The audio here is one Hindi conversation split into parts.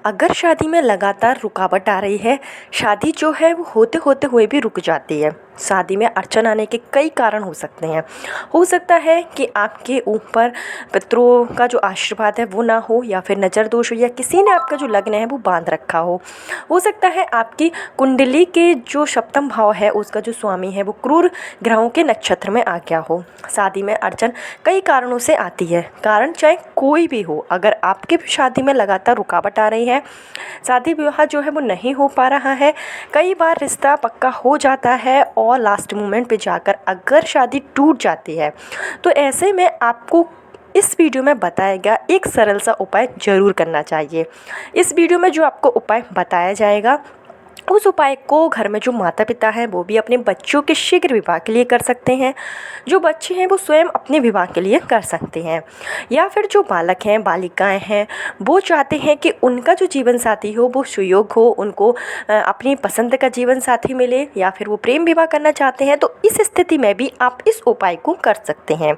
अगर शादी में लगातार रुकावट आ रही है, शादी जो है वो होते होते हुए भी रुक जाती है। शादी में अड़चन आने के कई कारण हो सकते हैं। हो सकता है कि आपके ऊपर पितरों का जो आशीर्वाद है वो ना हो, या फिर नज़र दोष हो, या किसी ने आपका जो लग्न है वो बांध रखा हो सकता है आपकी कुंडली के जो सप्तम भाव है उसका जो स्वामी है वो क्रूर ग्रहों के नक्षत्र में आ गया हो। शादी में अड़चन कई कारणों से आती है, कारण चाहे कोई भी हो। अगर आपके शादी में लगातार रुकावट आ रही है, शादी विवाह जो है वो नहीं हो पा रहा है, कई बार रिश्ता पक्का हो जाता है और लास्ट मोमेंट पे जाकर अगर शादी टूट जाती है, तो ऐसे में आपको इस वीडियो में बताया गया एक सरल सा उपाय ज़रूर करना चाहिए। इस वीडियो में जो आपको उपाय बताया जाएगा, उस उपाय को घर में जो माता पिता हैं वो भी अपने बच्चों के शीघ्र विवाह के लिए कर सकते हैं। जो बच्चे हैं वो स्वयं अपने विवाह के लिए कर सकते हैं, या फिर जो बालक हैं बालिकाएं हैं वो चाहते हैं कि उनका जो जीवन साथी हो वो सुयोग हो, उनको अपनी पसंद का जीवन साथी मिले, या फिर वो प्रेम विवाह करना चाहते हैं, तो इस स्थिति में भी आप इस उपाय को कर सकते हैं।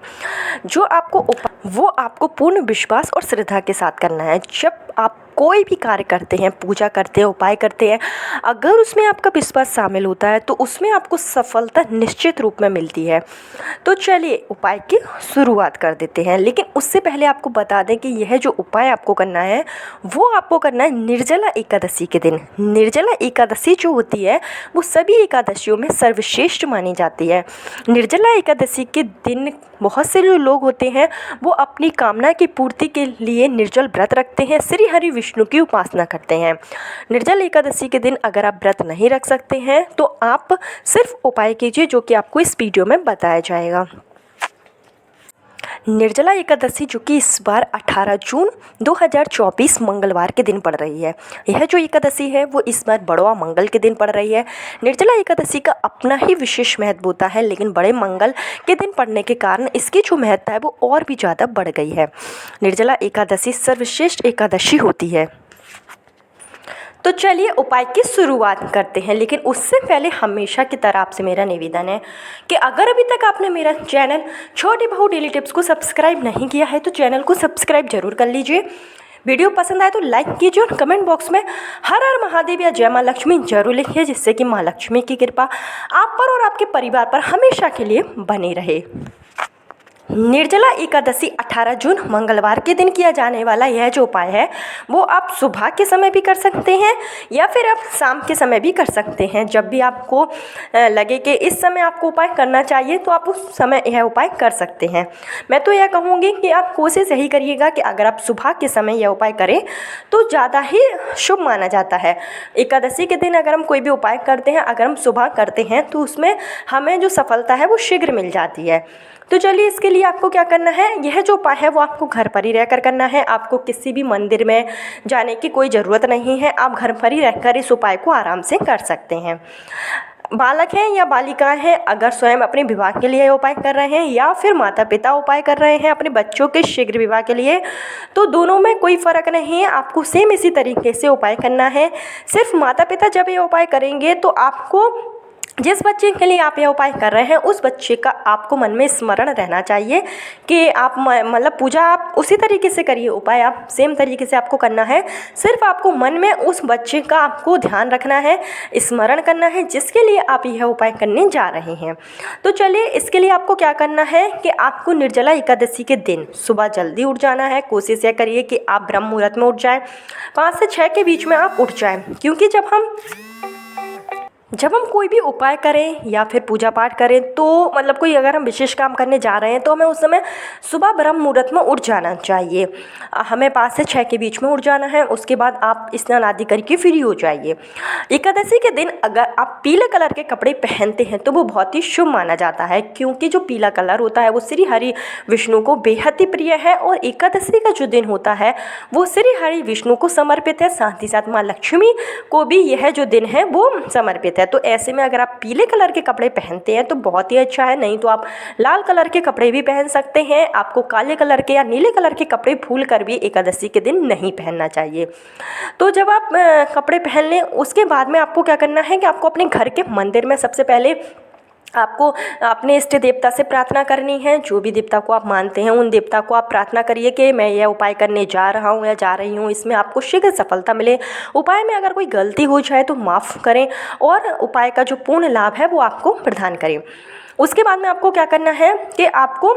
जो आपको उपाय वो आपको पूर्ण विश्वास और श्रद्धा के साथ करना है। जब आप कोई भी कार्य करते हैं, पूजा करते हैं, उपाय करते हैं, अगर उसमें आपका विश्वास शामिल होता है तो उसमें आपको सफलता निश्चित रूप में मिलती है। तो चलिए उपाय की शुरुआत कर देते हैं, लेकिन उससे पहले आपको बता दें कि यह जो उपाय आपको करना है वो आपको करना है निर्जला एकादशी के दिन। निर्जला एकादशी जो होती है वो सभी एकादशियों में सर्वश्रेष्ठ मानी जाती है। निर्जला एकादशी के दिन बहुत से जो लोग होते हैं वो अपनी कामना की पूर्ति के लिए निर्जल व्रत रखते हैं, श्री हरि विष्णु की उपासना करते हैं। निर्जल एकादशी के दिन अगर आप व्रत नहीं रख सकते हैं तो आप सिर्फ उपाय कीजिए जो कि आपको इस वीडियो में बताया जाएगा। निर्जला एकादशी जो कि इस बार 18 जून 2024 मंगलवार के दिन पड़ रही है। यह जो एकादशी है वो इस बार बड़वा मंगल के दिन पड़ रही है। निर्जला एकादशी का अपना ही विशेष महत्व होता है, लेकिन बड़े मंगल के दिन पड़ने के कारण इसकी जो महत्ता है वो और भी ज़्यादा बढ़ गई है। निर्जला एकादशी सर्वश्रेष्ठ एकादशी होती है। तो चलिए उपाय की शुरुआत करते हैं, लेकिन उससे पहले हमेशा की तरह आपसे मेरा निवेदन है कि अगर अभी तक आपने मेरा चैनल छोटी बहू डेली टिप्स को सब्सक्राइब नहीं किया है तो चैनल को सब्सक्राइब जरूर कर लीजिए। वीडियो पसंद आए तो लाइक कीजिए और कमेंट बॉक्स में हर हर महादेव या जय माँ लक्ष्मी जरूर लिखिए, जिससे कि माँ लक्ष्मी की कृपा आप पर और आपके परिवार पर हमेशा के लिए बनी रहे। निर्जला एकादशी 18 जून मंगलवार के दिन किया जाने वाला यह जो उपाय है वो आप सुबह के समय भी कर सकते हैं, या फिर आप शाम के समय भी कर सकते हैं। जब भी आपको लगे कि इस समय आपको उपाय करना चाहिए तो आप उस समय यह उपाय कर सकते हैं। मैं तो यह कहूँगी कि आप कोशिश यही करिएगा कि अगर आप सुबह के समय यह उपाय करें तो ज़्यादा ही शुभ माना जाता है। एकादशी के दिन अगर हम कोई भी उपाय करते हैं, अगर हम सुबह करते हैं तो उसमें हमें जो सफलता है वो शीघ्र मिल जाती है। तो चलिए इसके लिए आपको क्या करना है, यह जो उपाय है वो आपको घर पर ही रहकर करना है। आपको किसी भी मंदिर में जाने की कोई ज़रूरत नहीं है, आप घर पर ही रहकर इस उपाय को आराम से कर सकते हैं। बालक हैं या बालिकाएं हैं, अगर स्वयं अपने विवाह के लिए उपाय कर रहे हैं या फिर माता पिता उपाय कर रहे हैं अपने बच्चों के शीघ्र विवाह के लिए, तो दोनों में कोई फ़र्क नहीं है, आपको सेम इसी तरीके से उपाय करना है। सिर्फ माता पिता जब ये उपाय करेंगे तो आपको जिस बच्चे के लिए आप यह उपाय कर रहे हैं उस बच्चे का आपको मन में स्मरण रहना चाहिए कि आप मतलब पूजा आप उसी तरीके से करिए, उपाय आप सेम तरीके से आपको करना है। सिर्फ आपको मन में उस बच्चे का आपको ध्यान रखना है, स्मरण करना है जिसके लिए आप यह उपाय करने जा रहे हैं। तो चलिए इसके लिए आपको क्या करना है कि आपको निर्जला एकादशी के दिन सुबह जल्दी उठ जाना है। कोशिश यह करिए कि आप ब्रह्म मुहूर्त में उठ जाएं, 5 से 6 के बीच में आप उठ जाएं, क्योंकि जब हम कोई भी उपाय करें या फिर पूजा पाठ करें तो मतलब कोई अगर हम विशेष काम करने जा रहे हैं तो हमें उस समय सुबह ब्रह्म मुहूर्त में उठ जाना चाहिए। हमें 5 से 6 के बीच में उठ जाना है। उसके बाद आप स्नान आदि करके फ्री हो जाइए। एकादशी के दिन अगर आप पीले कलर के कपड़े पहनते हैं तो वो बहुत ही शुभ माना जाता है, क्योंकि जो पीला कलर होता है वो श्री हरि विष्णु को बेहद ही प्रिय है और एकादशी का जो दिन होता है वो श्री हरि विष्णु को समर्पित है, साथ ही साथ माँ लक्ष्मी को भी यह जो दिन है वो समर्पित है। तो ऐसे में अगर आप पीले कलर के कपड़े पहनते हैं तो बहुत ही अच्छा है, नहीं तो आप लाल कलर के कपड़े भी पहन सकते हैं। आपको काले कलर के या नीले कलर के कपड़े भूल कर भी एकादशी के दिन नहीं पहनना चाहिए। तो जब आप कपड़े पहन लें उसके बाद में आपको क्या करना है कि आपको अपने घर के मंदिर में सबसे पहले आपको अपने इष्ट देवता से प्रार्थना करनी है। जो भी देवता को आप मानते हैं उन देवता को आप प्रार्थना करिए कि मैं यह उपाय करने जा रहा हूँ या जा रही हूँ, इसमें आपको शीघ्र सफलता मिले। उपाय में अगर कोई गलती हो जाए तो माफ़ करें और उपाय का जो पूर्ण लाभ है वो आपको प्रदान करें। उसके बाद में आपको क्या करना है कि आपको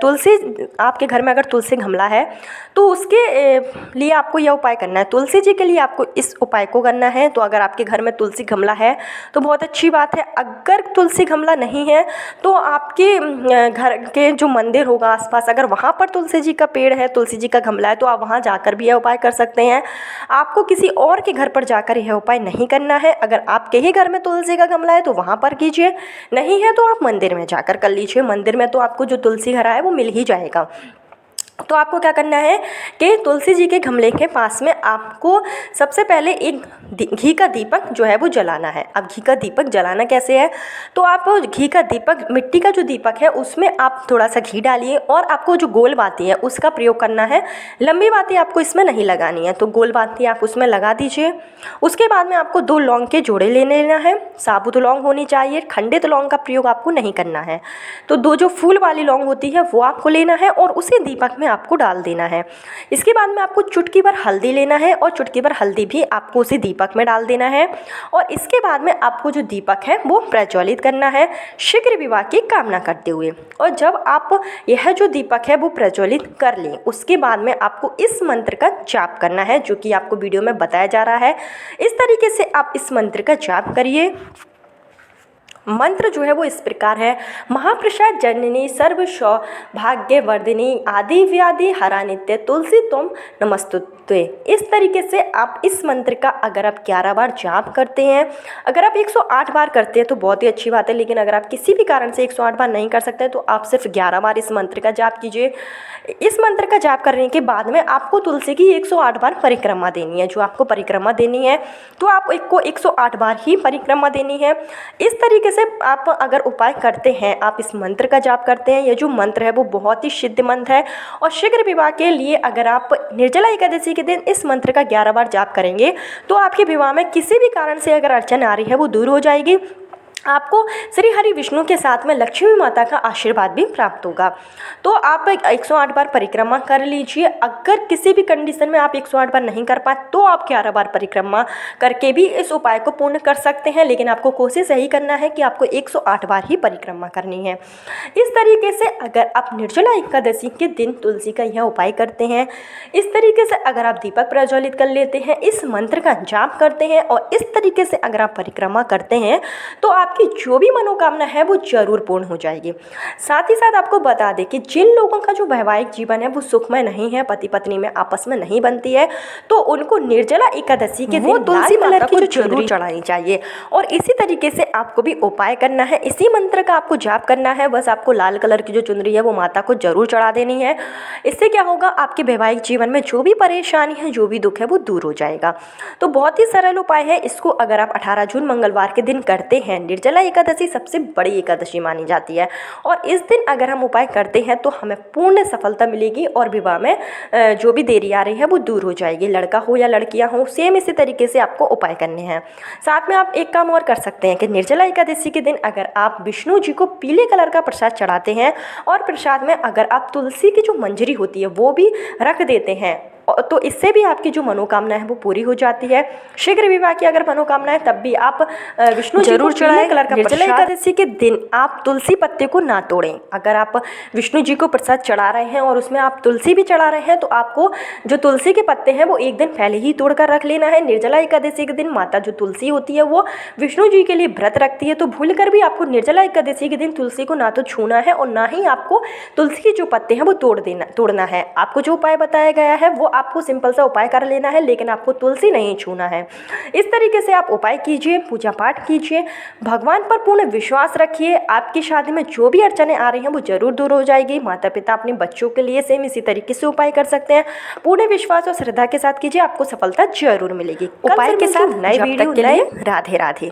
तुलसी, आपके घर में अगर तुलसी गमला है तो उसके लिए आपको यह उपाय करना है। तुलसी जी के लिए आपको इस उपाय को करना है। तो अगर आपके घर में तुलसी गमला है तो बहुत अच्छी बात है। अगर तुलसी गमला नहीं है तो आपके घर के जो मंदिर होगा आसपास, अगर वहाँ पर तुलसी जी का पेड़ है, तुलसी जी का गमला है, तो आप वहाँ जाकर भी यह उपाय कर सकते हैं। आपको किसी और के घर पर जाकर यह उपाय नहीं करना है। अगर आपके ही घर में तुलसी का गमला है तो वहाँ पर कीजिए, नहीं है तो आप मंदिर में जाकर कर लीजिए। मंदिर में तो आपको जो तुलसी हरा है वो मिल ही जाएगा। तो आपको क्या करना है कि तुलसी जी के गमले के पास में आपको सबसे पहले एक घी का दीपक जो है वो जलाना है। अब घी का दीपक जलाना कैसे है, तो आप घी का दीपक, मिट्टी का जो दीपक है उसमें आप थोड़ा सा घी डालिए और आपको जो गोल बाती है उसका प्रयोग करना है। लंबी बाती आपको इसमें नहीं लगानी है, तो गोल बाती आप उसमें लगा दीजिए। उसके बाद में आपको 2 लौंग के जोड़े लेना है। साबुत लौंग होनी चाहिए, खंडित लौंग का प्रयोग आपको नहीं करना है। तो 2 जो फूल वाली लौंग होती है वो आपको लेना है और उसी दीपक में आपको डाल देना है। इसके बाद में आपको चुटकी भर हल्दी लेना है और चुटकी भर हल्दी भी आपको उसी दीपक में डाल देना है। और इसके बाद में आपको जो दीपक है वो प्रज्वलित करना है शीघ्र विवाह की कामना करते हुए। और जब आप यह जो दीपक है वो प्रज्वलित कर लें, उसके बाद में आपको इस मंत्र का जाप करना है जो कि आपको वीडियो में बताया जा रहा है। इस तरीके से आप इस मंत्र का जाप करिए। मंत्र जो है वो इस प्रकार है। महाप्रसाद जननी सर्व सौभाग्यवर्धिनी आदि व्याधि हरा नित्य तुलसी तुम नमस्तुते। इस तरीके से आप इस मंत्र का अगर आप 11 बार जाप करते हैं, अगर आप 108 बार करते हैं तो बहुत ही अच्छी बात है, लेकिन अगर आप किसी भी कारण से 108 बार नहीं कर सकते तो आप सिर्फ 11 बार इस मंत्र का जाप कीजिए। इस मंत्र का जाप करने के बाद में आपको तुलसी की 108 बार परिक्रमा देनी है। जो आपको परिक्रमा देनी है तो आप को 108 बार ही परिक्रमा देनी है। इस तरीके से आप अगर उपाय करते हैं, आप इस मंत्र का जाप करते हैं, ये जो मंत्र है वो बहुत ही सिद्ध मंत्र है। और शीघ्र विवाह के लिए अगर आप निर्जला एकादशी के दिन इस मंत्र का 11 बार जाप करेंगे तो आपके विवाह में किसी भी कारण से अगर अड़चन आ रही है वो दूर हो जाएगी। आपको श्री हरि विष्णु के साथ में लक्ष्मी माता का आशीर्वाद भी प्राप्त होगा। तो आप 108 बार परिक्रमा कर लीजिए। अगर किसी भी कंडीशन में आप 108 बार नहीं कर पाए तो आप 11 बार परिक्रमा करके भी इस उपाय को पूर्ण कर सकते हैं, लेकिन आपको कोशिश यही करना है कि आपको 108 बार ही परिक्रमा करनी है। इस तरीके से अगर आप निर्जला एकादशी के दिन तुलसी का यह उपाय करते हैं, इस तरीके से अगर आप दीपक प्रज्वलित कर लेते हैं, इस मंत्र का जाप करते हैं और इस तरीके से अगर आप परिक्रमा करते हैं तो आपकी जो भी मनोकामना है वो जरूर पूर्ण हो जाएगी। साथ ही साथ आपको बता दें कि जिन लोगों का जो वैवाहिक जीवन है वो सुखमय नहीं है, पति पत्नी में आपस में नहीं बनती है, तो उनको निर्जला एकादशी के दिन तुलसी माता को जरूर चढ़ानी चाहिए। और इसी तरीके से आपको भी उपाय करना है, इसी मंत्र का आपको जाप करना है। बस आपको लाल कलर की जो चुनरी है वो माता को जरूर चढ़ा देनी है। इससे क्या होगा, आपके वैवाहिक जीवन में जो भी परेशानी है, जो भी दुख है वो दूर हो जाएगा। तो बहुत ही सरल उपाय है। इसको अगर आप 18 जून मंगलवार के दिन करते हैं, निर्जला एकादशी सबसे बड़ी एकादशी मानी जाती है, और इस दिन अगर हम उपाय करते हैं तो हमें पूर्ण सफलता मिलेगी और विवाह में जो भी देरी आ रही है वो दूर हो जाएगी। लड़का हो या लड़कियां हो, सेम इसी तरीके से आपको उपाय करने हैं। साथ में आप एक काम और कर सकते हैं कि निर्जला एकादशी के दिन अगर आप विष्णु जी को पीले कलर का प्रसाद चढ़ाते हैं और प्रसाद में अगर आप तुलसी की जो मंजरी होती है वो भी रख देते हैं, तो इससे भी आपकी जो मनोकामना है वो पूरी हो जाती है। शीघ्र विवाह की अगर मनोकामना है तब भी आप विष्णु जरूर चढ़ाएं कलर का। निर्जला एकादशी के दिन आप तुलसी पत्ते को ना तोड़ें। अगर आप विष्णु जी को प्रसाद चढ़ा रहे हैं और उसमें आप तुलसी भी चढ़ा रहे हैं तो आपको जो तुलसी के पत्ते हैं वो एक दिन पहले ही तोड़ कर रख लेना है। निर्जला एकादशी के दिन माता जो तुलसी होती है वो विष्णु जी के लिए व्रत रखती है, तो भूल कर भी आपको निर्जला एकादशी के दिन तुलसी को ना तो छूना है और ना ही आपको तुलसी के जो पत्ते हैं वो तोड़ना है। आपको जो उपाय बताया गया है वो आपको सिंपल सा उपाय कर लेना है, लेकिन आपको तुलसी नहीं छूना है। इस तरीके से आप उपाय कीजिए, पूजा पाठ कीजिए, भगवान पर पूर्ण विश्वास रखिए। आपकी शादी में जो भी अड़चनें आ रही हैं वो जरूर दूर हो जाएगी। माता पिता अपने बच्चों के लिए सेम इसी तरीके से उपाय कर सकते हैं। पूर्ण विश्वास और श्रद्धा के साथ कीजिए, आपको सफलता जरूर मिलेगी। उपाय के साथ नए वीडियो के लिए राधे राधे।